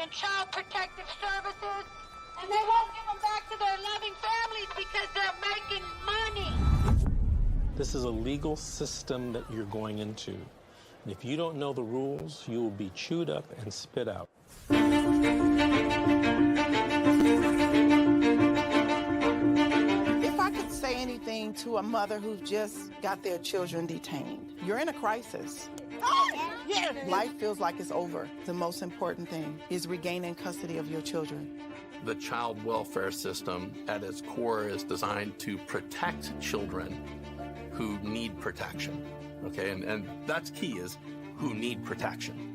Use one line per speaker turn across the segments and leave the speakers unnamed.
in Child Protective Services, and they won't give them back to their loving families because they're making money.
This is a legal system that you're going into. And if you don't know the rules, you will be chewed up and spit out.
If I could say anything to a mother who just got their children detained, you're in a crisis. Yeah. Life feels like it's over. The most important thing is regaining custody of your children.
The child welfare system at its core is designed to protect children who need protection, okay? And that's key, is who need protection.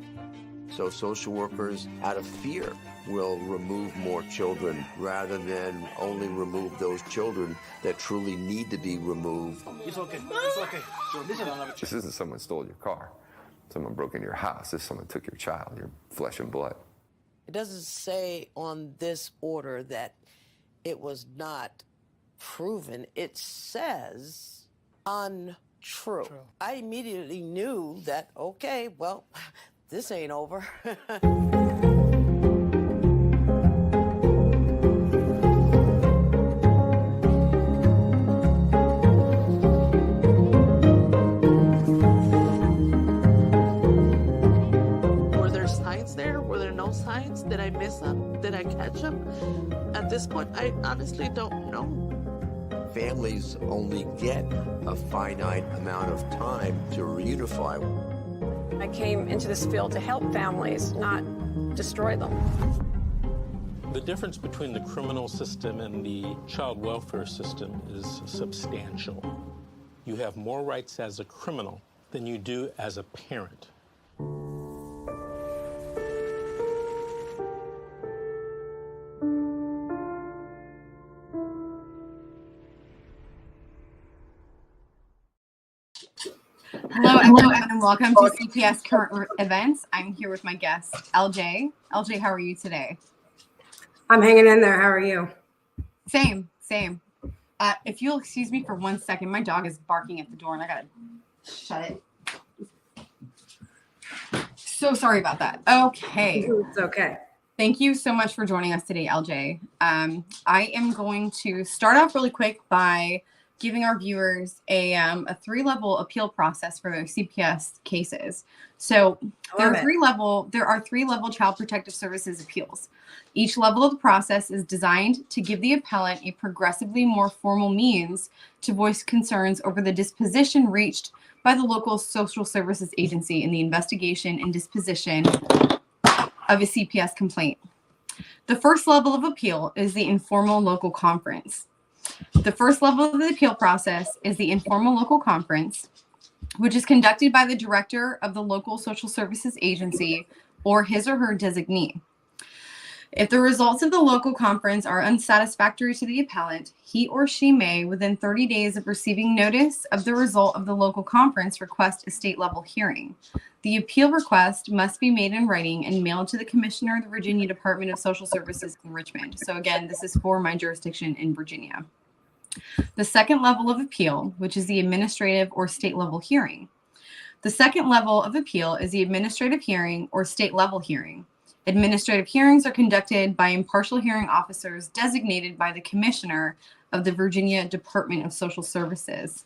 So social workers, out of fear, will remove more children rather than only remove those children that truly need to be removed.
It's okay. It's okay.
This isn't someone stole your car. Someone broke into your house. This someone took your child, your flesh and blood.
It doesn't say on this order that it was not proven. It says untrue. True. I immediately knew that, okay, well, this ain't over.
Were there signs there? Were there no signs? Did I miss them? Did I catch them? At this point, I honestly don't know.
Families only get a finite amount of time to reunify.
I came into this field to help families, not destroy them.
The difference between the criminal system and the child welfare system is substantial. You have more rights as a criminal than you do as a parent.
Hello, everyone, and welcome to CPS Current Events. I'm here with my guest, LJ. LJ, how are you today?
I'm hanging in there. How are you?
Same. If you'll excuse me for 1 second, my dog is barking at the door, and I gotta shut it. So sorry about that. Okay.
It's okay.
Thank you so much for joining us today, LJ. I am going to start off really quick by giving our viewers a 3-level appeal process for their CPS cases. So there are three level Child Protective Services appeals. Each level of the process is designed to give the appellant a progressively more formal means to voice concerns over the disposition reached by the local social services agency in the investigation and disposition of a CPS complaint. The first level of appeal is the informal local conference. The first level of the appeal process is the informal local conference, which is conducted by the director of the local social services agency or his or her designee. If the results of the local conference are unsatisfactory to the appellant, he or she may, within 30 days of receiving notice of the result of the local conference, request a state-level hearing. The appeal request must be made in writing and mailed to the Commissioner of the Virginia Department of Social Services in Richmond. So again, this is for my jurisdiction in Virginia. The second level of appeal, which is the administrative or state-level hearing. The second level of appeal is the administrative hearing or state-level hearing. Administrative hearings are conducted by impartial hearing officers designated by the Commissioner of the Virginia Department of Social Services.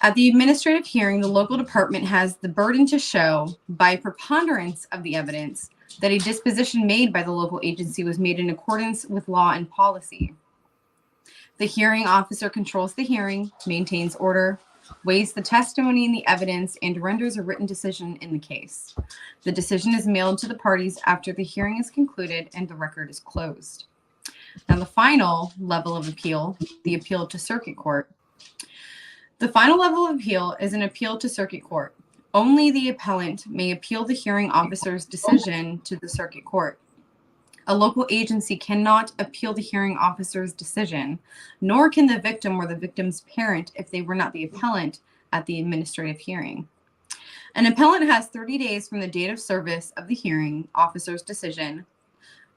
At the administrative hearing, the local department has the burden to show, by preponderance of the evidence, that a disposition made by the local agency was made in accordance with law and policy. The hearing officer controls the hearing, maintains order, weighs the testimony and the evidence, and renders a written decision in the case. The decision is mailed to the parties after the hearing is concluded and the record is closed. Now, the final level of appeal, the appeal to circuit court. The final level of appeal is an appeal to circuit court. Only the appellant may appeal the hearing officer's decision to the circuit court. A local agency cannot appeal the hearing officer's decision, nor can the victim or the victim's parent if they were not the appellant at the administrative hearing. An appellant has 30 days from the date of service of the hearing officer's decision.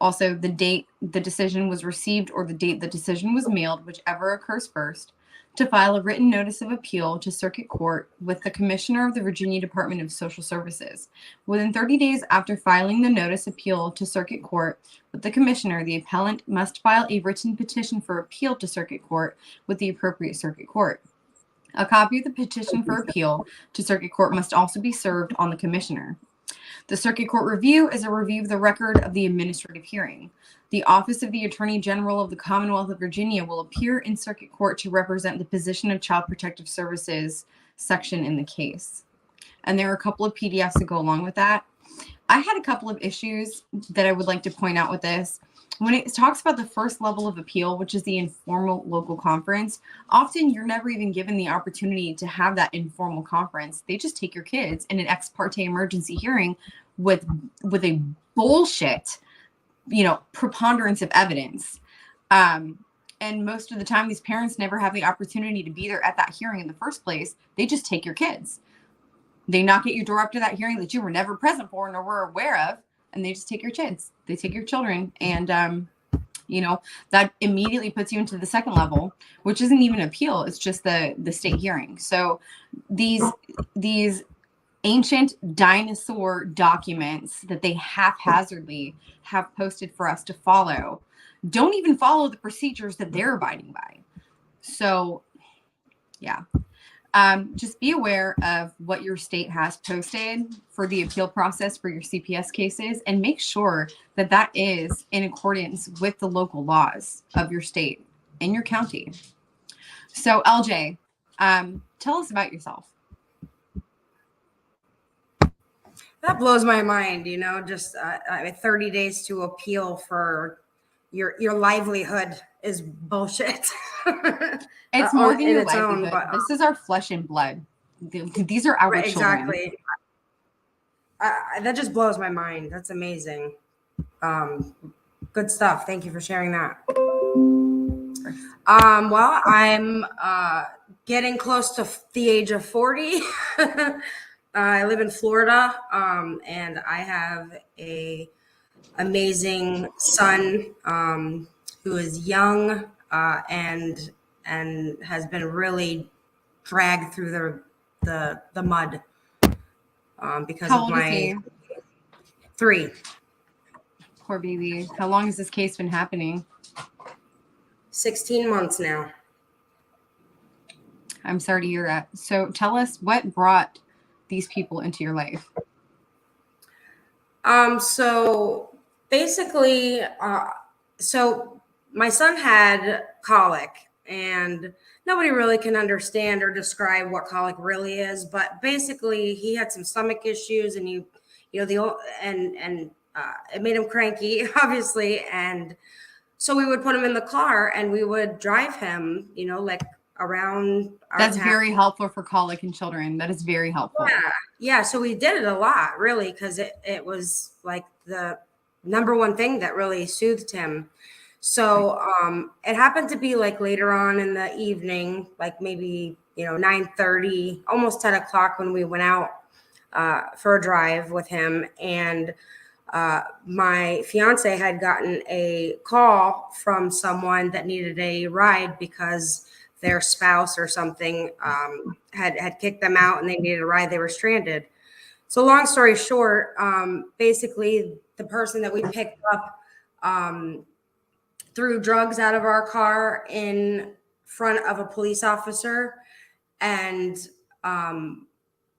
Also, the date the decision was received or the date the decision was mailed, whichever occurs first, to file a written notice of appeal to circuit court with the Commissioner of the Virginia Department of Social Services. Within 30 days after filing the notice appeal to circuit court with the Commissioner, the appellant must file a written petition for appeal to circuit court with the appropriate circuit court. A copy of the petition for appeal to circuit court must also be served on the Commissioner. The circuit court review is a review of the record of the administrative hearing. The Office of the Attorney General of the Commonwealth of Virginia will appear in circuit court to represent the position of Child Protective Services section in the case. And there are a couple of PDFs to go along with that. I had a couple of issues that I would like to point out with this. When it talks about the first level of appeal, which is the informal local conference, often you're never even given the opportunity to have that informal conference. They just take your kids in an ex parte emergency hearing with a bullshit, preponderance of evidence. And most of the time, these parents never have the opportunity to be there at that hearing in the first place. They just take your kids. They knock at your door after that hearing that you were never present for nor were aware of, and they just take your kids. They take your children. And, that immediately puts you into the second level, which isn't even appeal. It's just the state hearing. So these ancient dinosaur documents that they haphazardly have posted for us to follow don't even follow the procedures that they're abiding by. So, yeah. Just be aware of what your state has posted for the appeal process for your CPS cases, and make sure that that is in accordance with the local laws of your state and your county. So, LJ, tell us about yourself.
That blows my mind, just 30 days to appeal for your livelihood is bullshit.
It's more than your livelihood. This is our flesh and blood. These are our children.
Exactly. That just blows my mind. That's amazing. Good stuff. Thank you for sharing that. Well, I'm getting close to the age of 40. I live in Florida, and I have a amazing son who is young and has been really dragged through the mud because
How
of
old
my
is he?
3.
Poor baby. How long has this case been happening?
16 months now.
I'm sorry to hear that. So tell us what brought these people into your life.
So basically, so my son had colic, and nobody really can understand or describe what colic really is, but basically he had some stomach issues, and it made him cranky, obviously. And so we would put him in the car and we would drive him, like around our
That's
town.
very helpful for colic in children. That is very helpful.
Yeah. So we did it a lot, really, because it was like the number one thing that really soothed him. So it happened to be like later on in the evening, like maybe 9:30, almost 10 o'clock, when we went out for a drive with him. And my fiance had gotten a call from someone that needed a ride because their spouse or something had kicked them out and they needed a ride. They were stranded. So long story short, basically the person that we picked up threw drugs out of our car in front of a police officer and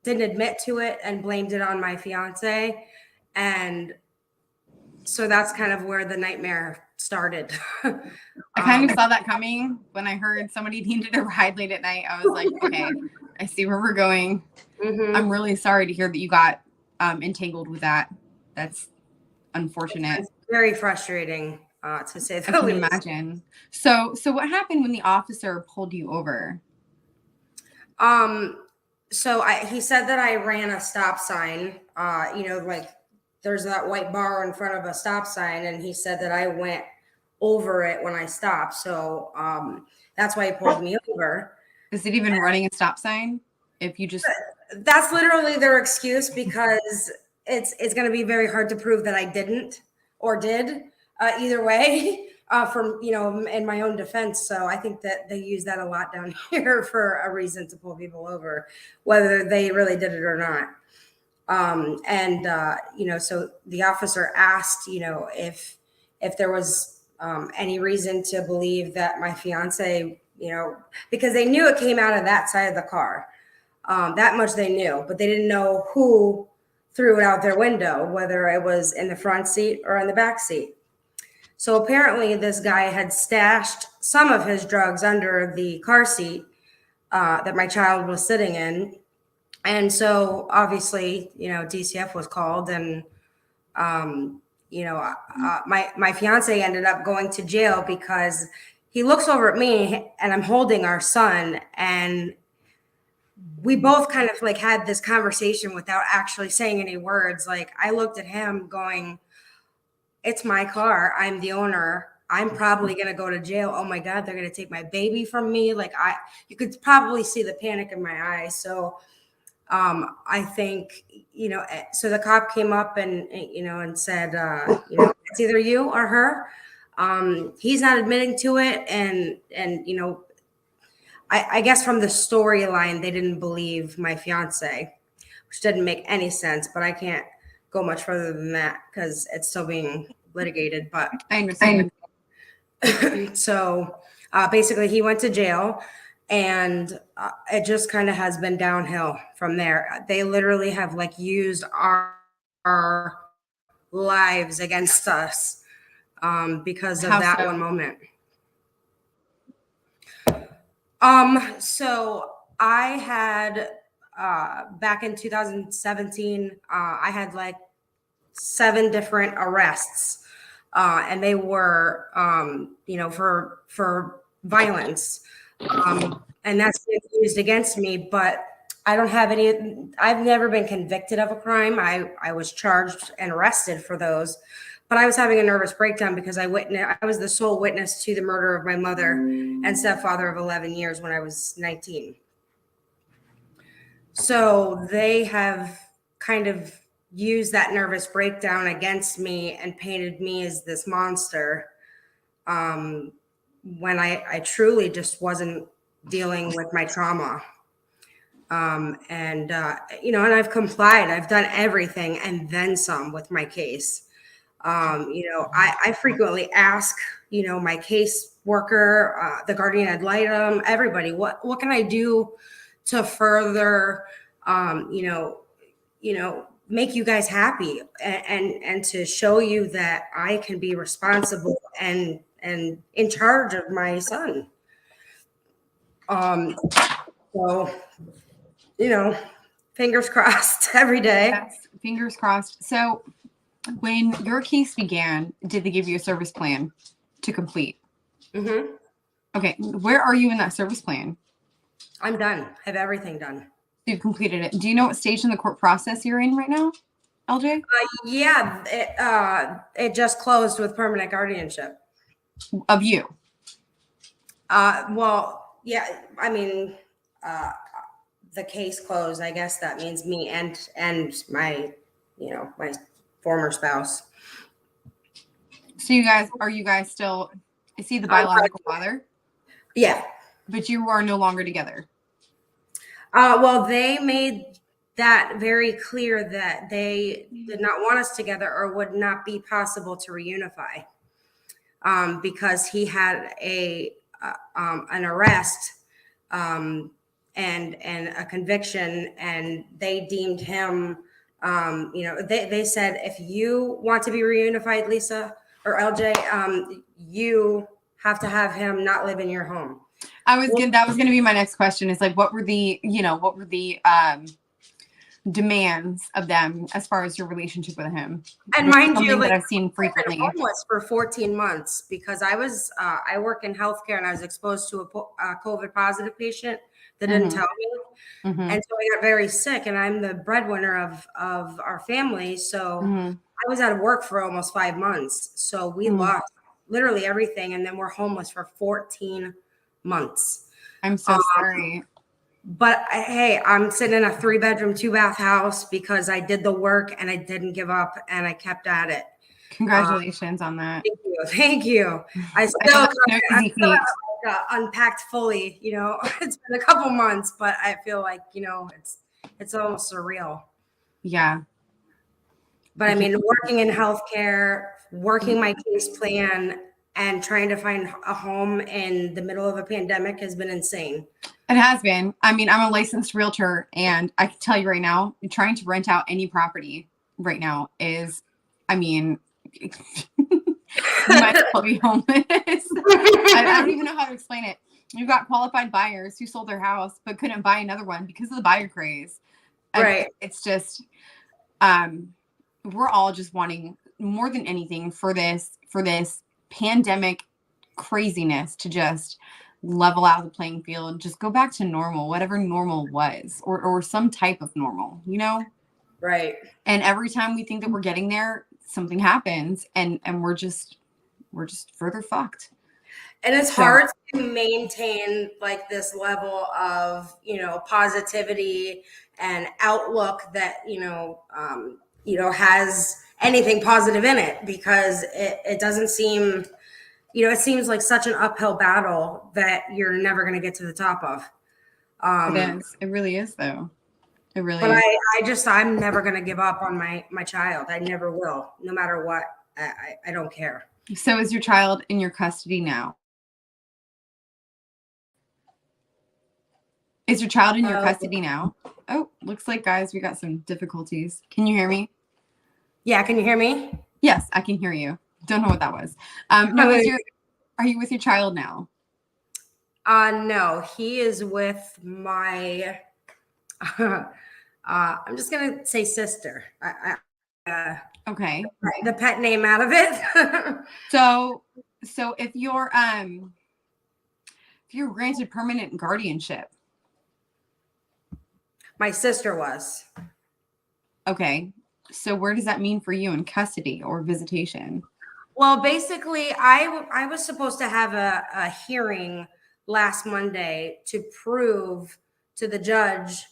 didn't admit to it and blamed it on my fiance. And so that's kind of where the nightmare started.
I kind of saw that coming when I heard somebody needed a ride late at night. I was like, okay, I see where we're going.
Mm-hmm.
I'm really sorry to hear that you got entangled with that. That's unfortunate.
It's very frustrating, to say the least.
I can imagine. So what happened when the officer pulled you over?
So he said that I ran a stop sign, like there's that white bar in front of a stop sign. And he said that I went over it when I stopped. So that's why he pulled me over.
Is it even running a stop sign? If you just...
That's literally their excuse, because it's going to be very hard to prove that I didn't or did either way. from, in my own defense. So I think that they use that a lot down here for a reason to pull people over, whether they really did it or not. So the officer asked, if there was any reason to believe that my fiance, because they knew it came out of that side of the car. That much they knew, but they didn't know who threw it out their window, whether it was in the front seat or in the back seat. So apparently this guy had stashed some of his drugs under the car seat that my child was sitting in. And so obviously, DCF was called, and, my fiance ended up going to jail because he looks over at me and I'm holding our son, and we both kind of like had this conversation without actually saying any words. Like, I looked at him going, it's my car. I'm the owner. I'm probably going to go to jail. Oh my God, they're going to take my baby from me. Like, you could probably see the panic in my eyes. So I think, so the cop came up and said, it's either you or her. He's not admitting to it. And I guess from the storyline, they didn't believe my fiance, which didn't make any sense, but I can't go much further than that because it's still being litigated. But
I understand.
So basically he went to jail, and it just kind of has been downhill from there. They literally have like used our lives against us because of that one moment. So I had back in 2017, I had like 7 different arrests, and they were for violence. And that's been used against me, but I don't have any. I've never been convicted of a crime. I was charged and arrested for those, but I was having a nervous breakdown because I was the sole witness to the murder of my mother and stepfather of 11 years when I was 19. So they have kind of used that nervous breakdown against me and painted me as this monster, when I truly just wasn't dealing with my trauma. And I've complied. I've done everything and then some with my case. I frequently ask, my case worker, the guardian ad litem, everybody, what can I do to further, make you guys happy and to show you that I can be responsible and in charge of my son. So, fingers crossed every day.
Yes, fingers crossed. So when your case began, did they give you a service plan to complete?
Mm-hmm.
Okay. Where are you in that service plan?
I'm done. I have everything done.
You've completed it. Do you know what stage in the court process you're in right now, LJ?
It just closed with permanent guardianship.
Of you?
Well, yeah, I mean, the case closed. I guess that means me and my, my former spouse.
So are you guys still, is he the biological father?
Yeah.
But you are no longer together.
Well, they made that very clear that they did not want us together or would not be possible to reunify, because he had an arrest and a conviction, and they deemed him, they said, if you want to be reunified, Lisa or LJ, you have to have him not live in your home.
That was going to be my next question, is like, what were the demands of them as far as your relationship with him?
And mind you,
that I've seen frequently.
I've been homeless for 14 months because I work in healthcare, and I was exposed to a COVID positive patient that didn't tell me. Mm-hmm. And so I got very sick, and I'm the breadwinner of our family. So I was out of work for almost 5 months. So we lost literally everything. And then we're homeless for 14 months.
I'm so sorry.
But hey, I'm sitting in a 3-bedroom, 2-bath house because I did the work and I didn't give up and I kept at it.
Congratulations on that.
Thank you. Thank you. I still, haven't unpacked fully, you know, it's been a couple months, but I feel like, you know, it's almost surreal.
Yeah.
But I mean, working in healthcare, working my case plan, and trying to find a home in the middle of a pandemic has been insane.
It has been. I mean, I'm a licensed realtor, and I can tell you right now, trying to rent out any property right now is, I mean, you might as well be homeless. I don't even know how to explain it. You've got qualified buyers who sold their house but couldn't buy another one because of the buyer craze.
Right.
It's just, we're all just wanting more than anything for this pandemic craziness to just level out the playing field and just go back to normal, whatever normal was, or some type of normal, you know?
Right.
And every time we think that we're getting there, something happens and we're just further fucked.
And it's hard to maintain like this level of, you know, positivity and outlook that, you know, has anything positive in it, because it doesn't seem, you know, it seems like such an uphill battle that you're never going to get to the top of.
It is. It really is, though. It really
is. But I'm never going to give up on my child. I never will, no matter what. I don't care.
So is your child in your custody now? Is your child in your custody now? Oh, looks like, guys, we got some difficulties. Can you hear me?
Yeah, can you hear me?
Yes, I can hear you. Don't know what that was. No, are you with your child now?
No, he is with my, I'm just going to say sister.
Okay.
The pet name out of it.
So if you're granted permanent guardianship.
My sister was.
Okay. So where does that mean for you in custody or visitation?
Well, basically, I was supposed to have a hearing last Monday to prove to the judge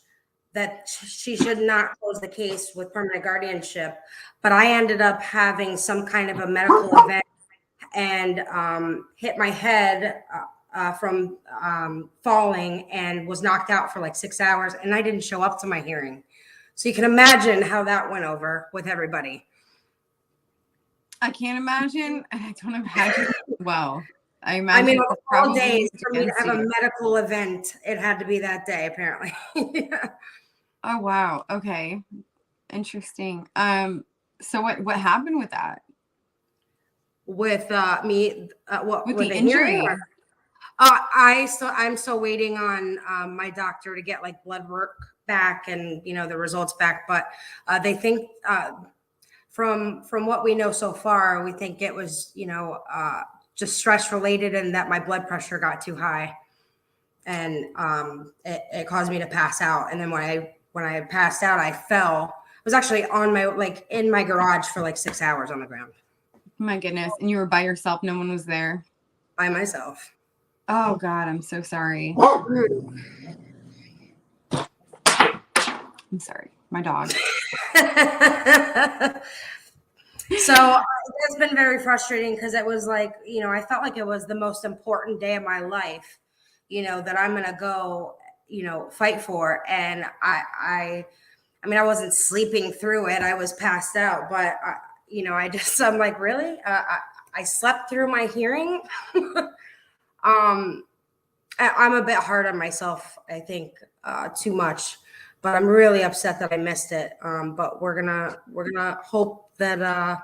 that she should not close the case with permanent guardianship. But I ended up having some kind of a medical event and hit my head from falling and was knocked out for like 6 hours. And I didn't show up to my hearing. So you can imagine how that went over with everybody.
I can't imagine. I don't imagine. Well, I imagine.
I mean, all days for me to have a medical event, it had to be that day, apparently. Yeah.
Oh, wow. Okay. Interesting. So what happened with that?
With me,
with the injury?
I'm still waiting on my doctor to get like blood work back and, you know, the results back. But they think from what we know so far, we think it was, you know, just stress related and that my blood pressure got too high. And it caused me to pass out. And then when I passed out, I fell. I was actually in my garage for like 6 hours on the ground.
My goodness. And you were by yourself? No one was there?
By myself.
Oh, God. I'm so sorry. I'm sorry. My dog.
So it's been very frustrating because it was like, you know, I felt like it was the most important day of my life, you know, that I'm going to go, you know, fight for. And I mean, I wasn't sleeping through it. I was passed out, but you know, I'm like, really? I slept through my hearing. I'm a bit hard on myself, I think, too much, but I'm really upset that I missed it. But we're gonna hope that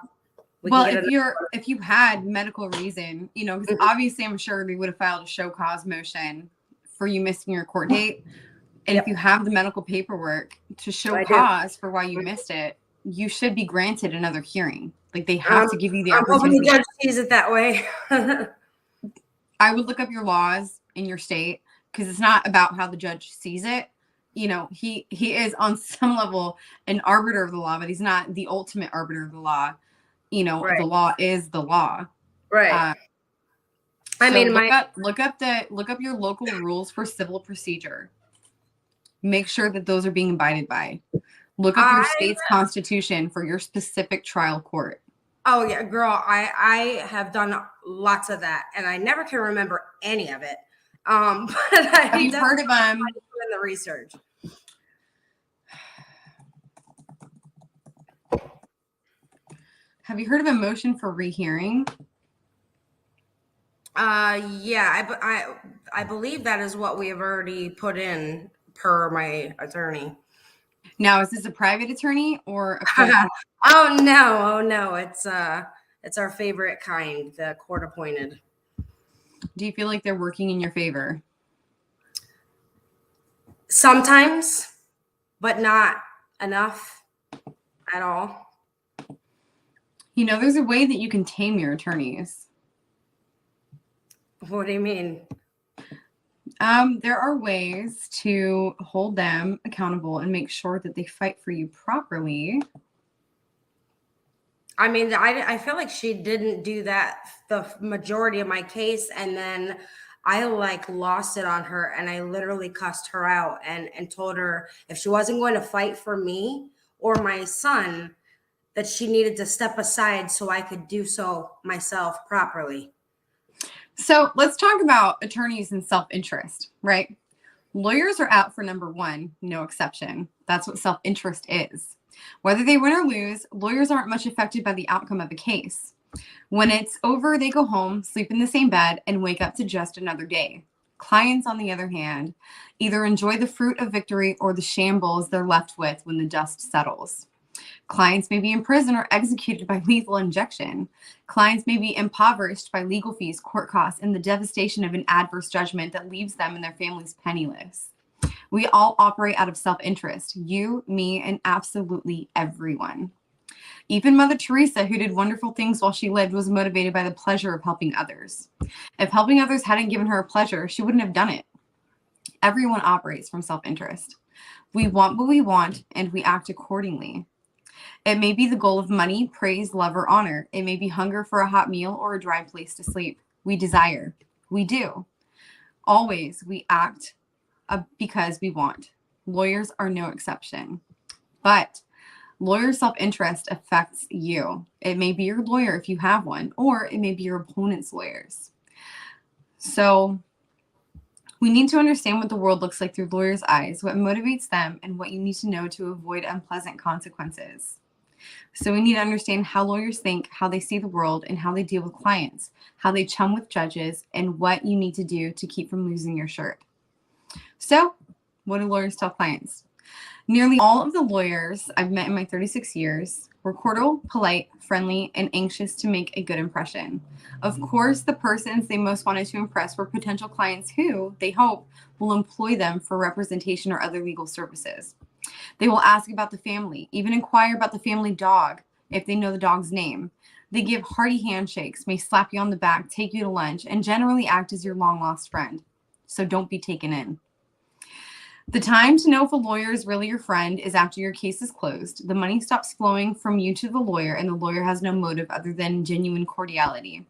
if you had medical reason, you know, because obviously I'm sure they would have filed a show cause motion for you missing your court date. And if you have the medical paperwork to show cause for why you missed it, you should be granted another hearing. Like they have to give you the opportunity.
I'm hoping the judge sees it that way.
I would look up your laws in your state because it's not about how the judge sees it. You know, he is on some level an arbiter of the law, but he's not the ultimate arbiter of the law. You know, the law is the law.
Right.
I mean, look up your local rules for civil procedure. Make sure that those are being abided by. Look up your state's constitution for your specific trial court.
Oh yeah, girl, I have done lots of that, and I never can remember any of it. But
Have you heard of
doing the research?
Have you heard of a motion for rehearing?
Yeah, I believe that is what we have already put in per my attorney.
Now, is this a private attorney or a
Oh no, it's our favorite kind, the court appointed.
Do you feel like they're working in your favor?
Sometimes, but not enough at all.
You know, there's a way that you can tame your attorneys.
What do you mean?
There are ways to hold them accountable and make sure that they fight for you properly.
I mean, I feel like she didn't do that the majority of my case, and then I like lost it on her, and I literally cussed her out and told her if she wasn't going to fight for me or my son, that she needed to step aside so I could do so myself properly.
So let's talk about attorneys and self-interest, right? Lawyers are out for number one, no exception. That's what self-interest is. Whether they win or lose, lawyers aren't much affected by the outcome of a case. When it's over, they go home, sleep in the same bed, and wake up to just another day. Clients, on the other hand, either enjoy the fruit of victory or the shambles they're left with when the dust settles. Clients may be in prison or executed by lethal injection. Clients may be impoverished by legal fees, court costs, and the devastation of an adverse judgment that leaves them and their families penniless. We all operate out of self-interest. You, me, and absolutely everyone. Even Mother Teresa, who did wonderful things while she lived, was motivated by the pleasure of helping others. If helping others hadn't given her a pleasure, she wouldn't have done it. Everyone operates from self-interest. We want what we want, and we act accordingly. It may be the goal of money, praise, love, or honor. It may be hunger for a hot meal or a dry place to sleep. We desire. We do. Always, we act because we want. Lawyers are no exception. But lawyer self-interest affects you. It may be your lawyer if you have one, or it may be your opponent's lawyers. So we need to understand what the world looks like through lawyers' eyes, what motivates them, and what you need to know to avoid unpleasant consequences. So we need to understand how lawyers think, how they see the world, and how they deal with clients, how they chum with judges, and what you need to do to keep from losing your shirt. So what do lawyers tell clients? Nearly all of the lawyers I've met in my 36 years were cordial, polite, friendly, and anxious to make a good impression. Of course, the persons they most wanted to impress were potential clients who, they hope, will employ them for representation or other legal services. They will ask about the family, even inquire about the family dog if they know the dog's name. They give hearty handshakes, may slap you on the back, take you to lunch, and generally act as your long-lost friend. So don't be taken in. The time to know if a lawyer is really your friend is after your case is closed. The money stops flowing from you to the lawyer, and the lawyer has no motive other than genuine cordiality.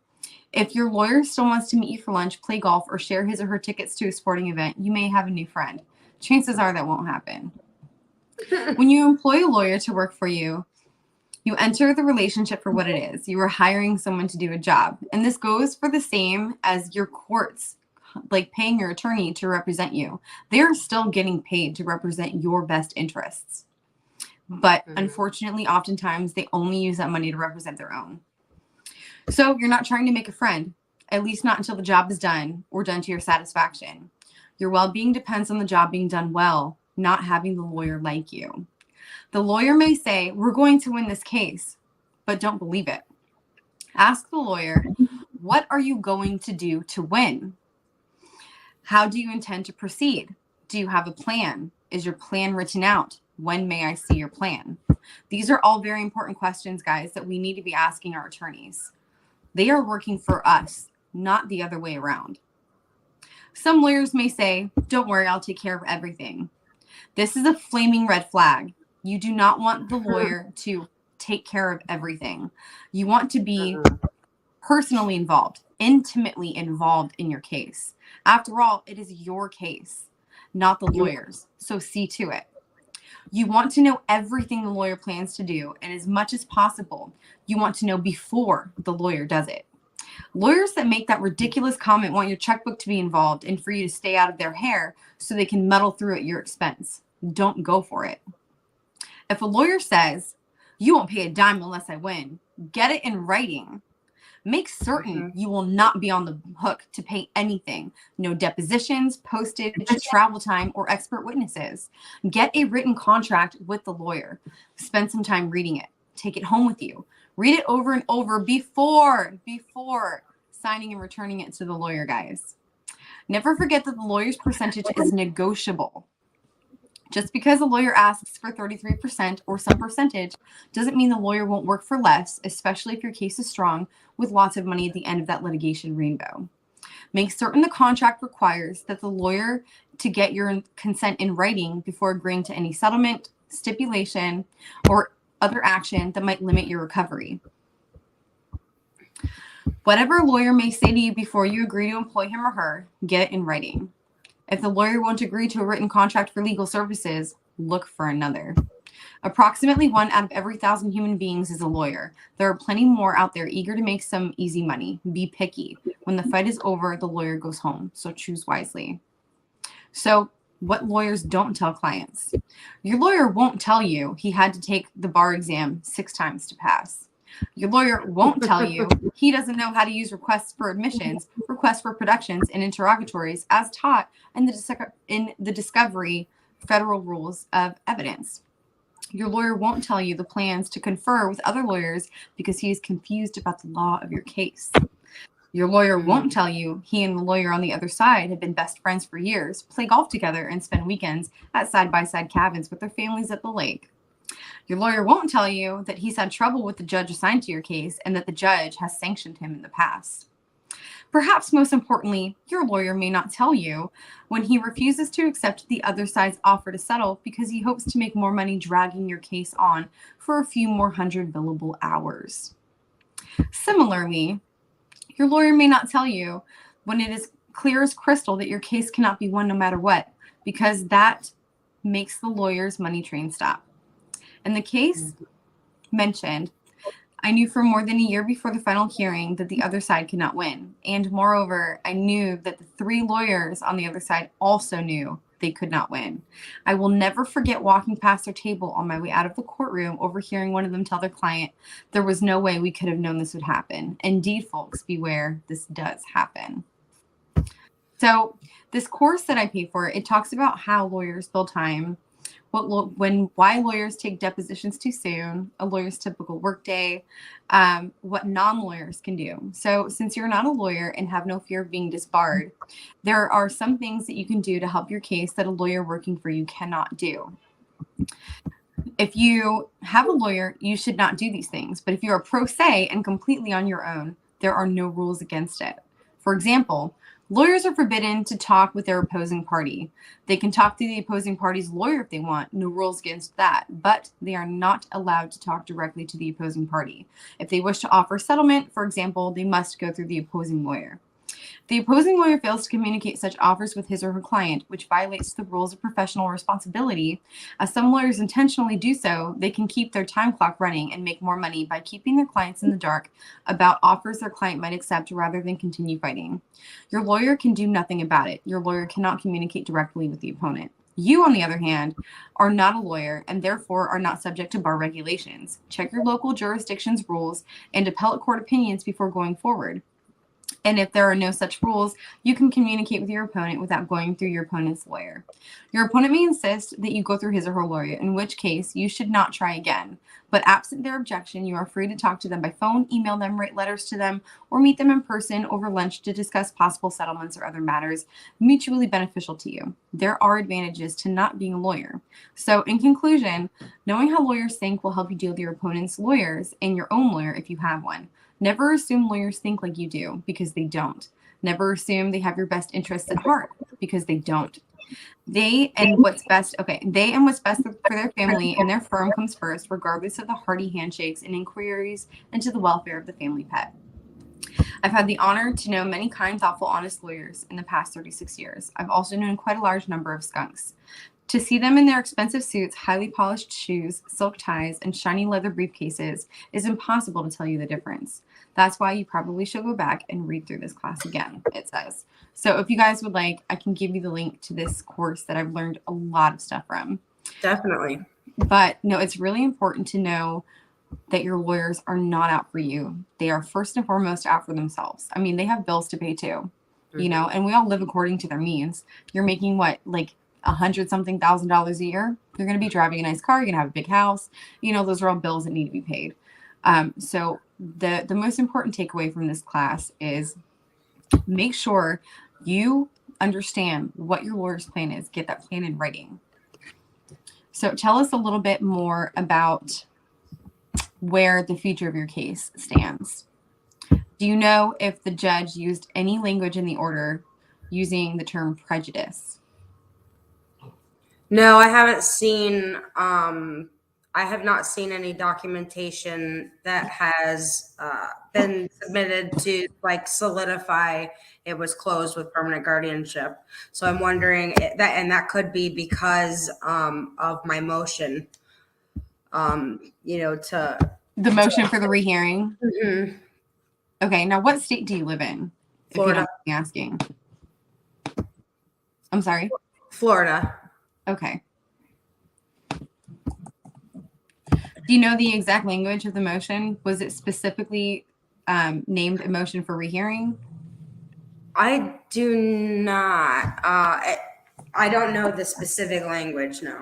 If your lawyer still wants to meet you for lunch, play golf, or share his or her tickets to a sporting event, you may have a new friend. Chances are that won't happen. When you employ a lawyer to work for you, you enter the relationship for what it is. You are hiring someone to do a job. And this goes for the same as your courts, like paying your attorney to represent you. They're still getting paid to represent your best interests. But unfortunately, oftentimes they only use that money to represent their own. So you're not trying to make a friend, at least not until the job is done or done to your satisfaction. Your well-being depends on the job being done well, not having the lawyer like you. The lawyer may say, we're going to win this case, but don't believe it. Ask the lawyer, what are you going to do to win? How do you intend to proceed? Do you have a plan? Is your plan written out? When may I see your plan? These are all very important questions, guys, that we need to be asking our attorneys. They are working for us, not the other way around. Some lawyers may say, don't worry, I'll take care of everything. This is a flaming red flag. You do not want the lawyer to take care of everything. You want to be personally involved, intimately involved in your case. After all, it is your case, not the lawyer's. So see to it. You want to know everything the lawyer plans to do, and as much as possible, you want to know before the lawyer does it. Lawyers that make that ridiculous comment want your checkbook to be involved and for you to stay out of their hair so they can muddle through at your expense. Don't go for it. If a lawyer says, "You won't pay a dime unless I win," get it in writing. Make certain you will not be on the hook to pay anything. No depositions, postage, travel time, or expert witnesses. Get a written contract with the lawyer. Spend some time reading it. Take it home with you. Read it over and over before signing and returning it to the lawyer, guys. Never forget that the lawyer's percentage is negotiable. Just because a lawyer asks for 33% or some percentage doesn't mean the lawyer won't work for less, especially if your case is strong with lots of money at the end of that litigation rainbow. Make certain the contract requires that the lawyer to get your consent in writing before agreeing to any settlement, stipulation, or other action that might limit your recovery. Whatever a lawyer may say to you before you agree to employ him or her, get it in writing. If the lawyer won't agree to a written contract for legal services, look for another. Approximately 1 out of every 1,000 human beings is a lawyer. There are plenty more out there eager to make some easy money. Be picky. When the fight is over, the lawyer goes home. So choose wisely. So what lawyers don't tell clients? Your lawyer won't tell you he had to take the bar exam 6 times to pass. Your lawyer won't tell you he doesn't know how to use requests for admissions, requests for productions, and interrogatories as taught in the discovery federal rules of evidence. Your lawyer won't tell you the plans to confer with other lawyers because he is confused about the law of your case. Your lawyer won't tell you he and the lawyer on the other side have been best friends for years, play golf together, and spend weekends at side-by-side cabins with their families at the lake. Your lawyer won't tell you that he's had trouble with the judge assigned to your case and that the judge has sanctioned him in the past. Perhaps most importantly, your lawyer may not tell you when he refuses to accept the other side's offer to settle because he hopes to make more money dragging your case on for a few more 100 billable hours. Similarly, your lawyer may not tell you when it is clear as crystal that your case cannot be won no matter what, because that makes the lawyer's money train stop. In the case mentioned, I knew for more than a year before the final hearing that the other side could not win. And moreover, I knew that the 3 lawyers on the other side also knew they could not win. I will never forget walking past their table on my way out of the courtroom, overhearing one of them tell their client, "There was no way we could have known this would happen." Indeed, folks, beware, this does happen. So this course that I pay for, it talks about how lawyers bill time, why lawyers take depositions too soon, a lawyer's typical workday, what non-lawyers can do. So since you're not a lawyer and have no fear of being disbarred, there are some things that you can do to help your case that a lawyer working for you cannot do. If you have a lawyer, you should not do these things. But if you are pro se and completely on your own, there are no rules against it. For example, lawyers are forbidden to talk with their opposing party. They can talk to the opposing party's lawyer if they want, no rules against that, but they are not allowed to talk directly to the opposing party. If they wish to offer settlement, for example, they must go through the opposing lawyer. If the opposing lawyer fails to communicate such offers with his or her client, which violates the rules of professional responsibility, as some lawyers intentionally do so, they can keep their time clock running and make more money by keeping their clients in the dark about offers their client might accept rather than continue fighting. Your lawyer can do nothing about it. Your lawyer cannot communicate directly with the opponent. You, on the other hand, are not a lawyer and therefore are not subject to bar regulations. Check your local jurisdiction's rules and appellate court opinions before going forward. And if there are no such rules, you can communicate with your opponent without going through your opponent's lawyer. Your opponent may insist that you go through his or her lawyer, in which case you should not try again. But absent their objection, you are free to talk to them by phone, email them, write letters to them, or meet them in person over lunch to discuss possible settlements or other matters mutually beneficial to you. There are advantages to not being a lawyer. So in conclusion, knowing how lawyers think will help you deal with your opponent's lawyers and your own lawyer if you have one. Never assume lawyers think like you do, because they don't. Never assume they have your best interests at heart, because they don't. They and what's best for their family and their firm comes first, regardless of the hearty handshakes and inquiries into the welfare of the family pet. I've had the honor to know many kind, thoughtful, honest lawyers in the past 36 years. I've also known quite a large number of skunks. To see them in their expensive suits, highly polished shoes, silk ties, and shiny leather briefcases is impossible to tell you the difference. That's why you probably should go back and read through this class again, it says. So if you guys would like, I can give you the link to this course that I've learned a lot of stuff from.
Definitely.
But no, it's really important to know that your lawyers are not out for you. They are first and foremost out for themselves. I mean, they have bills to pay too, you know, and we all live according to their means. You're making what, like $100-something thousand a year? You're going to be driving a nice car. You're going to have a big house. You know, those are all bills that need to be paid. So the most important takeaway from this class is make sure you understand what your lawyer's plan is. Get that plan in writing. So tell us a little bit more about where the future of your case stands. Do you know if the judge used any language in the order using the term prejudice?
No, I haven't seen, I have not seen any documentation that has been submitted to like solidify it was closed with permanent guardianship. So I'm wondering that, and that could be because of my motion, you know, to
the motion for the rehearing.
Mm-hmm.
Okay, now what state do you live in?
Florida.
If you don't mind me asking. I'm sorry?
Florida.
Okay. Do you know the exact language of the motion? Was it specifically named a motion for rehearing?
I do not. I don't know the specific language, no.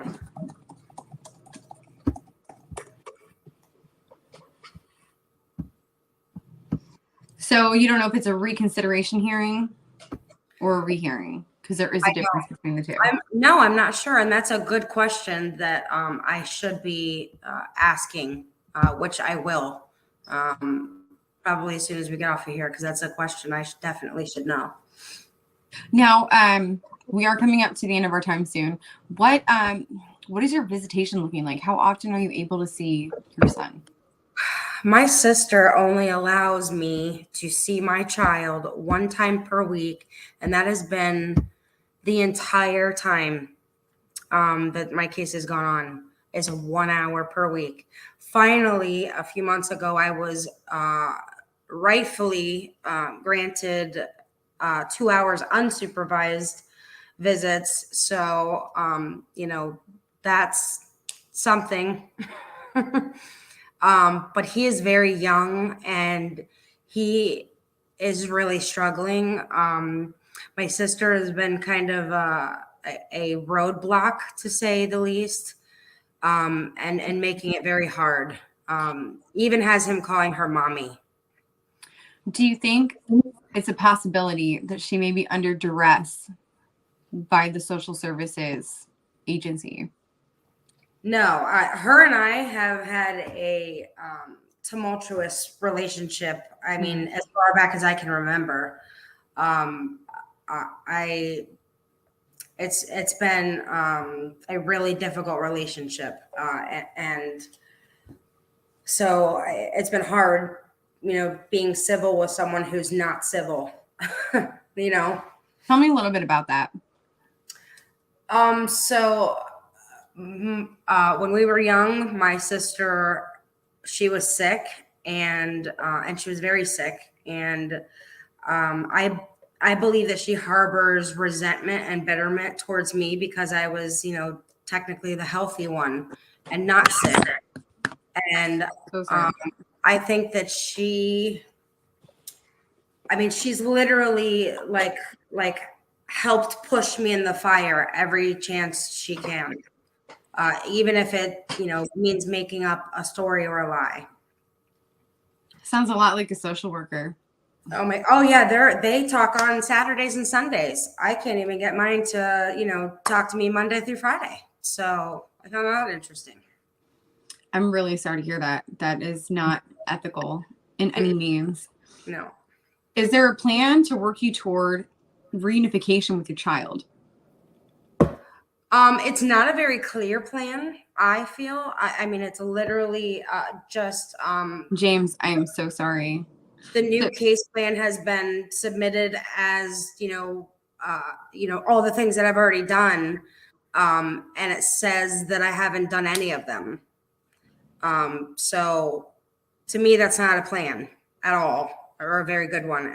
So you don't know if it's a reconsideration hearing or a rehearing, because there is a difference between the two.
No, I'm not sure. And that's a good question that I should be asking, which I will probably as soon as we get off of here, because that's a question I definitely should know.
Now, we are coming up to the end of our time soon. What is your visitation looking like? How often are you able to see your son?
My sister only allows me to see my child one time per week, and that has been the entire time that my case has gone on, is 1 hour per week. Finally, a few months ago, I was rightfully granted 2 hours unsupervised visits. So, you know, that's something. But he is very young and he is really struggling. My sister has been kind of a roadblock, to say the least, and making it very hard. Even has him calling her mommy.
Do you think it's a possibility that she may be under duress by the social services agency?
No, her and I have had a tumultuous relationship. I mean, as far back as I can remember. It's been a really difficult relationship, and so it's been hard, you know, being civil with someone who's not civil. You know.
Tell me a little bit about that.
So when we were young, my sister, she was sick, and she was very sick, and I believe that she harbors resentment and bitterment towards me because I was, you know, technically the healthy one and not sick. And I think that she's literally like helped push me in the fire every chance she can, even if it, you know, means making up a story or a lie.
Sounds a lot like a social worker.
Oh yeah, they talk on Saturdays and Sundays. I can't even get mine to, you know, talk to me Monday through Friday. So I found that interesting.
I'm really sorry to hear that. That is not ethical in any means.
No.
Is there a plan to work you toward reunification with your child?
It's not a very clear plan, I feel. I mean, it's literally just
James, I am so sorry.
The new case plan has been submitted as, you know, all the things that I've already done. And it says that I haven't done any of them. So to me, that's not a plan at all, or a very good one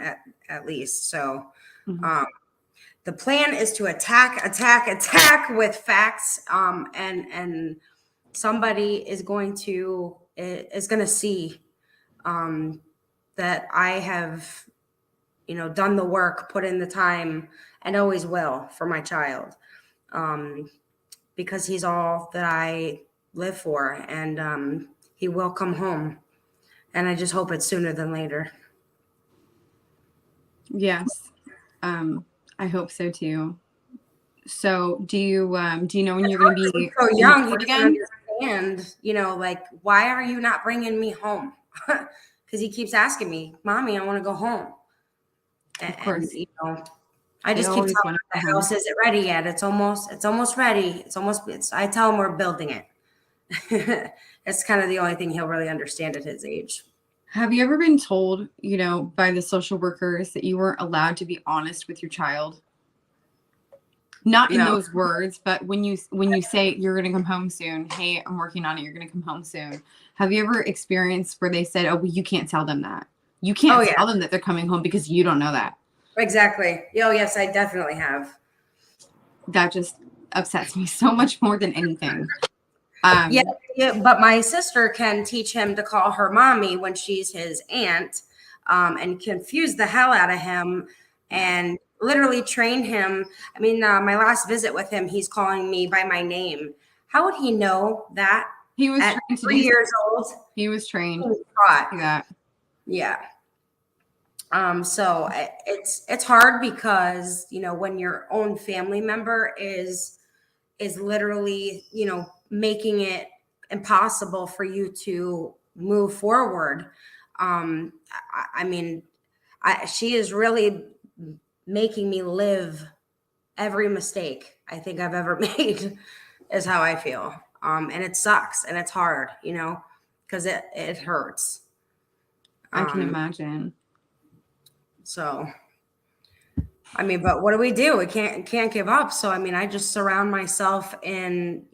at least. So the plan is to attack with facts, and somebody is going to see that I have, done the work, put in the time, and always will for my child, because he's all that I live for, and he will come home, and I just hope it's sooner than later.
Yes. I hope so too. So do you know when you're going to be
so young? He
again?
Understand, like, why are you not bringing me home? Because he keeps asking me, "Mommy, I want to go home."
Of course.
And, I just keep telling him the house isn't ready yet. It's almost ready. I tell him we're building it. It's kind of the only thing he'll really understand at his age.
Have you ever been told, by the social workers that you weren't allowed to be honest with your child? Not in those words, but when you say you're going to come home soon, hey, I'm working on it, you're going to come home soon. Have you ever experienced where they said, oh, well, you can't tell them that. You can't tell them that they're coming home because you don't know that.
Exactly. Oh, yes, I definitely have.
That just upsets me so much more than anything.
Yeah, but my sister can teach him to call her mommy when she's his aunt, and confuse the hell out of him and literally train him. I mean, my last visit with him, he's calling me by my name. How would he know that?
He was
at
trained
3 years old.
He was trained.
Yeah. So it's hard because, when your own family member is literally, making it impossible for you to move forward. She is really making me live every mistake I think I've ever made, is how I feel. And it sucks and it's hard, because it hurts.
I can imagine.
So, but what do we do? We can't give up. So, I just surround myself in,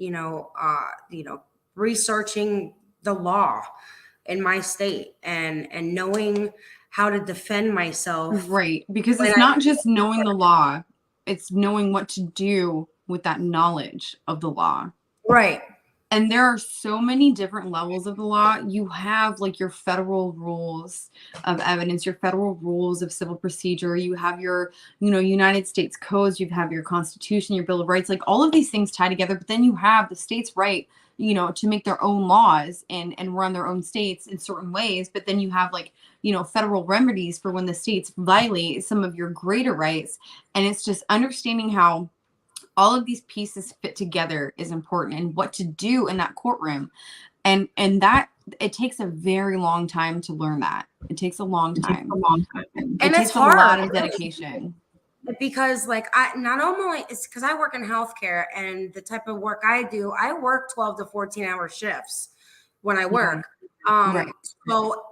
researching the law in my state and knowing how to defend myself.
Right. Because it's not just knowing the law, it's knowing what to do with that knowledge of the law.
Right.
And there are so many different levels of the law. You have like your federal rules of evidence, your federal rules of civil procedure. You have your, United States codes. You have your Constitution, your Bill of Rights, like all of these things tie together. But then you have the states' right, to make their own laws and run their own states in certain ways. But then you have like, federal remedies for when the states violate some of your greater rights. And it's just understanding how all of these pieces fit together is important, and what to do in that courtroom. And that it takes a very long time to learn that. It takes a long time.
And
it takes
it's hard.
A lot of dedication.
Because not only it's because I work in healthcare, and the type of work I do, I work 12 to 14 hour shifts when I work.
Right.
So,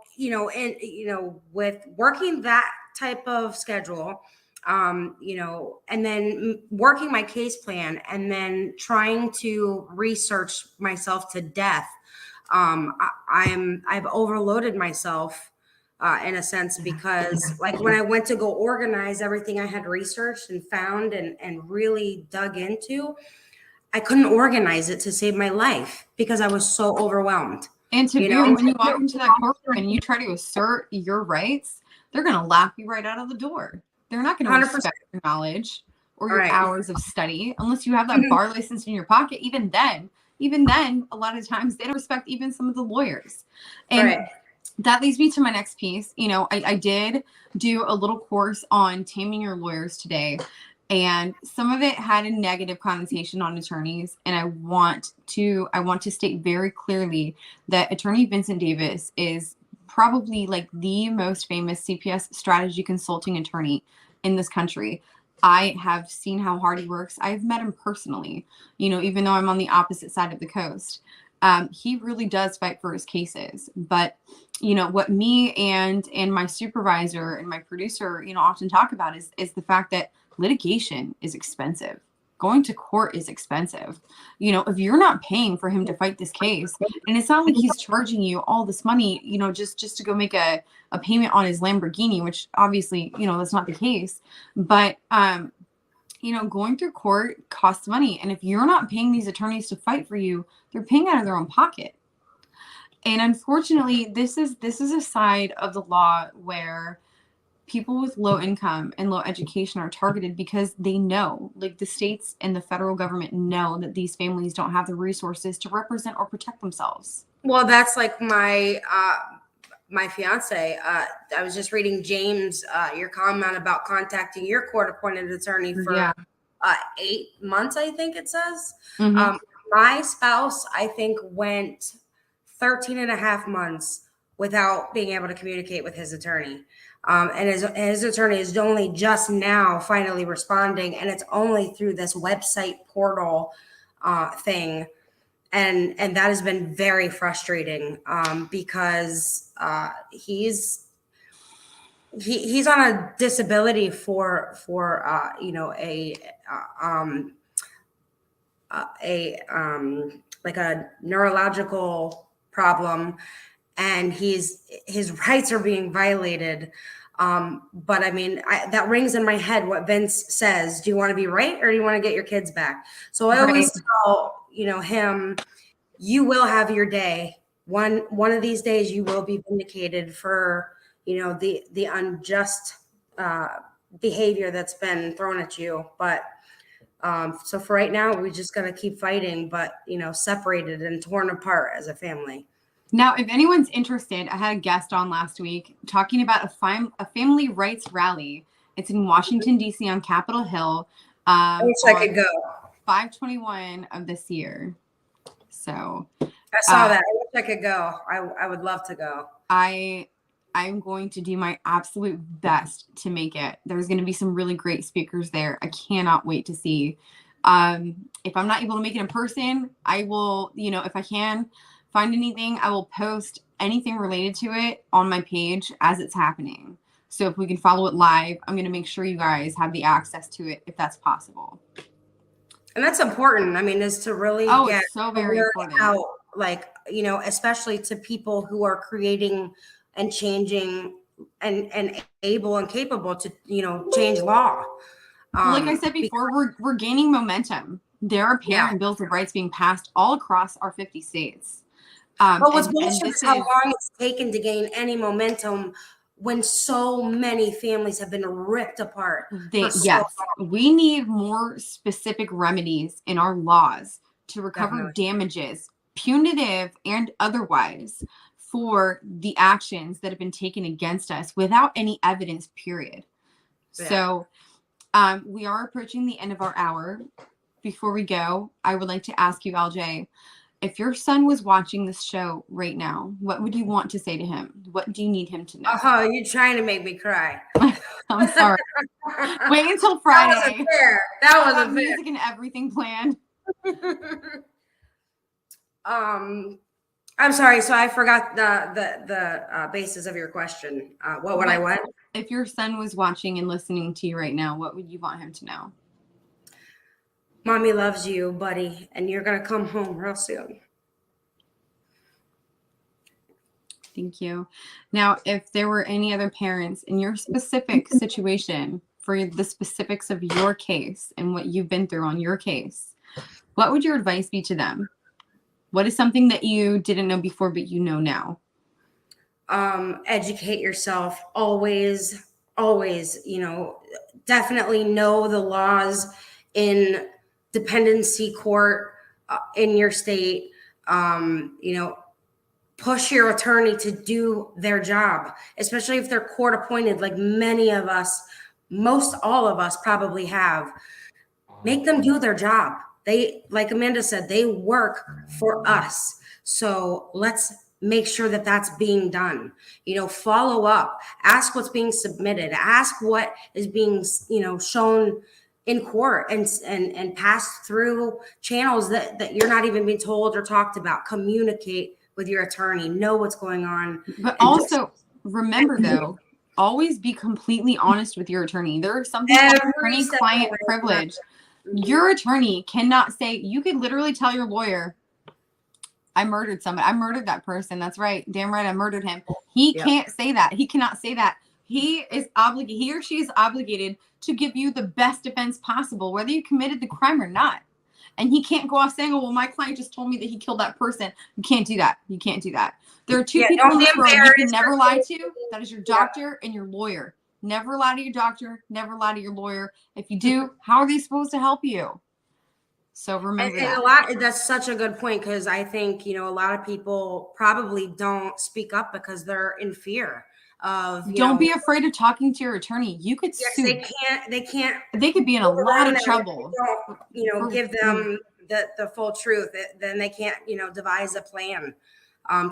with working that type of schedule, and then working my case plan, and then trying to research myself to death. I've overloaded myself in a sense, because like when I went to go organize everything I had researched and found and really dug into, I couldn't organize it to save my life because I was so overwhelmed.
And when you walk into that courtroom and you try to assert your rights, they're going to laugh you right out of the door. They're not going to respect your knowledge or your hours of study unless you have that bar license in your pocket. Even then, a lot of times they don't respect even some of the lawyers. And that leads me to my next piece. I did do a little course on taming your lawyers today, and some of it had a negative connotation on attorneys. And I want to state very clearly that Attorney Vincent Davis is probably like the most famous CPS strategy consulting attorney in this country. I have seen how hard he works. I've met him personally, even though I'm on the opposite side of the coast. He really does fight for his cases. But, what me and my supervisor and my producer, often talk about is the fact that litigation is expensive. going to court is expensive. You know, if you're not paying for him to fight this case, and it's not like he's charging you all this money, you know, just to go make a payment on his Lamborghini, which obviously, you know, that's not the case. But, you know, going through court costs money. And if you're not paying these attorneys to fight for you, they're paying out of their own pocket. And unfortunately, this is a side of the law where people with low income and low education are targeted because they know, like the states and the federal government know that these families don't have the resources to represent or protect themselves.
Well, that's like my fiance. I was just reading James, your comment about contacting your court-appointed attorney for 8 months, I think it says.
Mm-hmm.
My spouse, I think, went 13 and a half months without being able to communicate with his attorney. And his attorney is only just now finally responding, and it's only through this website portal thing. And that has been very frustrating because he's on a disability for you know, like a neurological problem, and his rights are being violated. But I mean, that rings in my head what Vince says. Do you want to be right, or do you want to get your kids back? So I always tell, you know, him, you will have your day. One of these days you will be vindicated for, you know, the unjust behavior that's been thrown at you. But so for right now, we just got to keep fighting, but, you know, separated and torn apart as a family.
Now, if anyone's interested, I had a guest on last week talking about a family rights rally. It's in Washington, D.C. on Capitol Hill.
I wish I could go.
5/21 of this year. So
I saw that. I wish I could go. I would love to go.
I'm going to do my absolute best to make it. There's going to be some really great speakers there. I cannot wait to see. If I'm not able to make it in person, I will, you know, if I can find anything, I will post anything related to it on my page as it's happening. So if we can follow it live, I'm going to make sure you guys have the access to it if that's possible. And
that's important. I mean, is to really get
it's so very important
out, like, you know, especially to people who are creating and changing and able and capable to, you know, change law.
Like I said before, we're gaining momentum. There are parent and bills of rights being passed all across our 50 states.
But what's bullshit is how long it's taken to gain any momentum when so many families have been ripped apart.
We need more specific remedies in our laws to recover damages, punitive and otherwise, for the actions that have been taken against us without any evidence, period. So we are approaching the end of our hour. Before we go, I would like to ask you, LJ, if your son was watching this show right now, what would you want to say to him? What do you need him to know?
Oh, you're trying to make me cry.
I'm sorry. Wait until Friday.
That wasn't fair. That wasn't fair.
Music and everything planned.
I'm sorry. So I forgot the basis of your question. What would I want?
If your son was watching and listening to you right now, what would you want him to know?
Mommy loves you, buddy, and you're going to come home real soon.
Thank you. Now, if there were any other parents in your specific situation for the specifics of your case and what you've been through on your case, what would your advice be to them? What is something that you didn't know before, but you know now?
Educate yourself. Always, you know, definitely know the laws in dependency court in your state. You know, push your attorney to do their job, especially if they're court appointed, like many of us, most all of us probably have. Make them do their job. They, like Amanda said, they work for us. So let's make sure that that's being done. You know, follow up, ask what's being submitted, ask what is being, you know, shown in court and pass through channels that you're not even being told or talked about. Communicate with your attorney, know what's going on.
But also remember though, always be completely honest with your attorney. There are some attorney-client privilege. Your attorney cannot say, you could literally tell your lawyer, I murdered somebody. I murdered that person. That's right. Damn right. I murdered him. He can't say that. He cannot say that. He or she is obligated to give you the best defense possible, whether you committed the crime or not. And he can't go off saying, oh, well, my client just told me that he killed that person. You can't do that. You can't do that. There are two people in this world you can never lie to. That is your doctor and your lawyer. Never lie to your doctor. Never lie to your lawyer. If you do, how are they supposed to help you? So remember that.
That's such a good point, because I think, a lot of people probably don't speak up because they're in fear of.
Don't be afraid of talking to your attorney. You could sue.
They can't.
They could be in a lot of trouble.
Don't, give them the full truth. Then they can't, devise a plan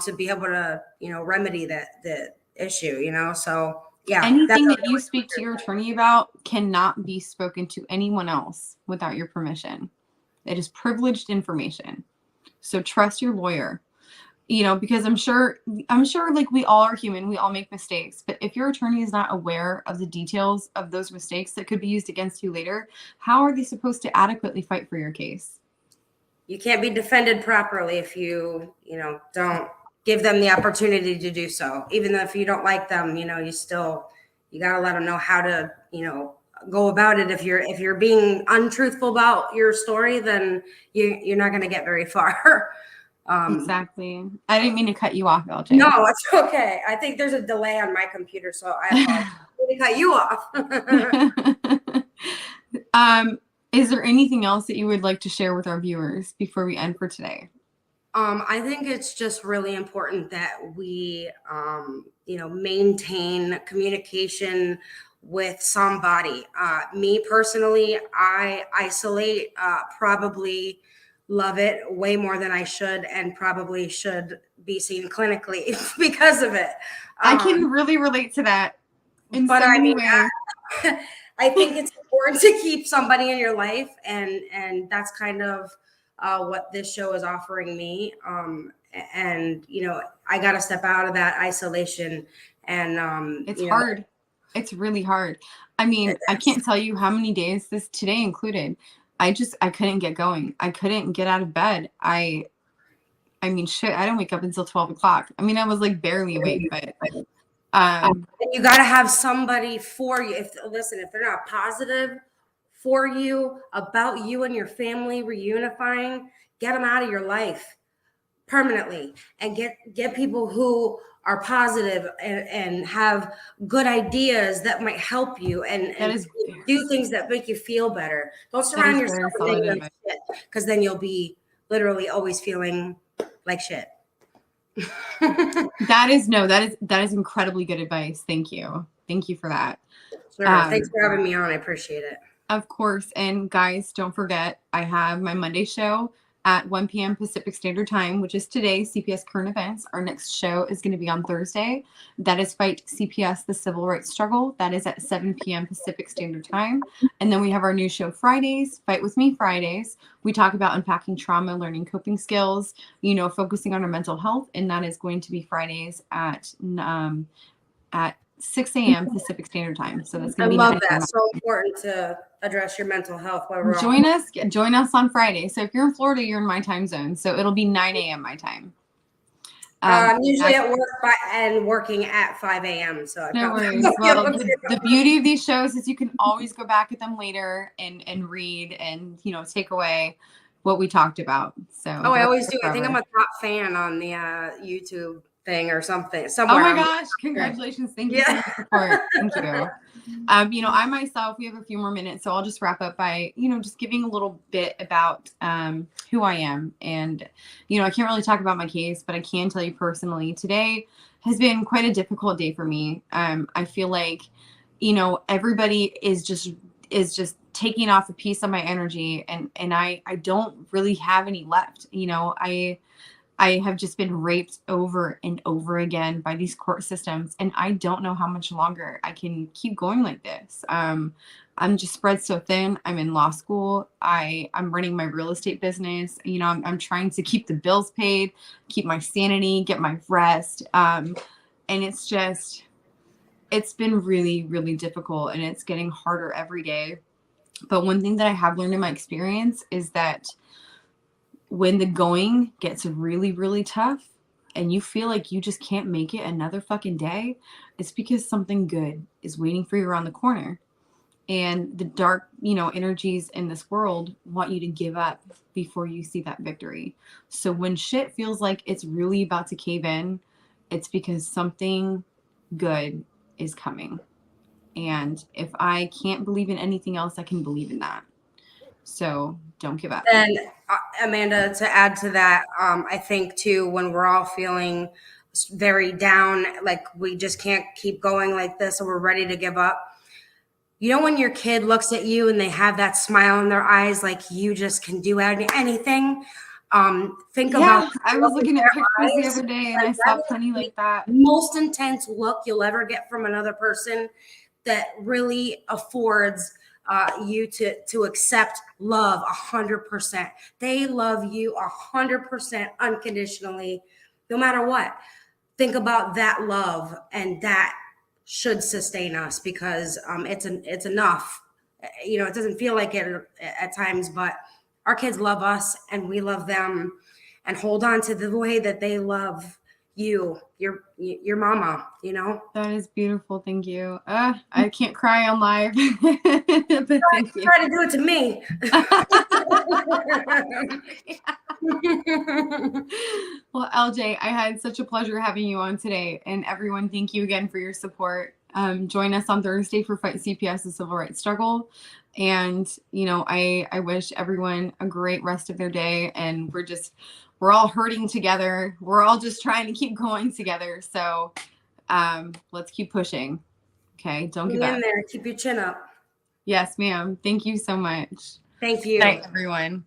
to be able to, remedy the issue. So yeah.
Anything that you speak to your attorney about cannot be spoken to anyone else without your permission. It is privileged information. So trust your lawyer, because I'm sure like we all are human. We all make mistakes. But if your attorney is not aware of the details of those mistakes that could be used against you later, how are they supposed to adequately fight for your case?
You can't be defended properly if you don't give them the opportunity to do so. Even if you don't like them, you got to let them know how to, go about it. If you're being untruthful about your story, then you're not going to get very far.
Exactly. I didn't mean to cut you off, LJ.
No, it's okay. I think there's a delay on my computer, so I apologize. To cut you off.
Is there anything else that you would like to share with our viewers before we end for today?
I think it's just really important that we, maintain communication with somebody. Me personally, I isolate, probably love it way more than I should, and probably should be seen clinically because of it.
I can really relate to that.
I think it's important to keep somebody in your life, and that's kind of what this show is offering me. And I got to step out of that isolation, and
it's hard. It's really hard. I mean, I can't tell you how many days, this today included, I couldn't get going. I couldn't get out of bed. I mean, shit, I didn't wake up until 12 o'clock. I mean, I was like barely awake, but
and you got to have somebody for you. If they're not positive for you, about you and your family reunifying, get them out of your life permanently, and get people who are positive and have good ideas that might help you and do things that make you feel better. Don't surround yourself with negative shit, because then you'll be literally always feeling like shit.
That is incredibly good advice. Thank you for that.
Sure. Thanks for having me on. I appreciate it.
Of course. And guys, don't forget, I have my Monday show at 1 p.m. Pacific Standard Time, which is today, CPS Current Events. Our next show is going to be on Thursday. That is Fight CPS, the Civil Rights Struggle. That is at 7 p.m. Pacific Standard Time. And then we have our new show Fridays, Fight With Me Fridays. We talk about unpacking trauma, learning coping skills, focusing on our mental health. And that is going to be Fridays at 6 a.m. Pacific Standard Time. So that's going to be.
I love that. So important to address your mental health while we're
Join us on Friday. So if you're in Florida, you're in my time zone. So it'll be 9 a.m. my time.
I'm usually at work and working at 5 a.m. So
no worries. Well, the beauty of these shows is you can always go back at them later and read and take away what we talked about. So
I always do. I think I'm a top fan on the YouTube thing or something. Somewhere.
Oh my gosh! Congratulations! Thank you for the support. Thank you. I myself, we have a few more minutes, so I'll just wrap up by, just giving a little bit about who I am. And, I can't really talk about my case, but I can tell you personally, today has been quite a difficult day for me. I feel like, everybody is just taking off a piece of my energy, and I don't really have any left. I have just been raped over and over again by these court systems, and I don't know how much longer I can keep going like this. I'm just spread so thin. I'm in law school. I'm running my real estate business. I'm trying to keep the bills paid, keep my sanity, get my rest. And it's been really, really difficult, and it's getting harder every day. But one thing that I have learned in my experience is that when the going gets really, really tough and you feel like you just can't make it another fucking day, it's because something good is waiting for you around the corner. And the dark, energies in this world want you to give up before you see that victory. So when shit feels like it's really about to cave in, it's because something good is coming. And if I can't believe in anything else, I can believe in that. So don't give up.
And Amanda, to add to that, I think too, when we're all feeling very down, like we just can't keep going like this and we're ready to give up. When your kid looks at you and they have that smile in their eyes, like you just can do anything. Think about.
I was looking at pictures the other day and I saw plenty like that.
Most intense look you'll ever get from another person that really affords you to accept love 100%. They love you 100% unconditionally, no matter what. Think about that love, and that should sustain us because it's enough. It doesn't feel like it at times, but our kids love us and we love them, and hold on to the way that they love you, your mama.
That is beautiful. Thank you. I can't cry on live. But thank you.
Try to do it to me.
Well, LJ, I had such a pleasure having you on today, and everyone, thank you again for your support. Join us on Thursday for Fight CPS, the Civil Rights Struggle. And, I wish everyone a great rest of their day, and we're all hurting together. We're all just trying to keep going together. So let's keep pushing. Okay. Don't give up.
In there. Keep your chin up.
Yes, ma'am. Thank you so much.
Thank you.
Good night, everyone.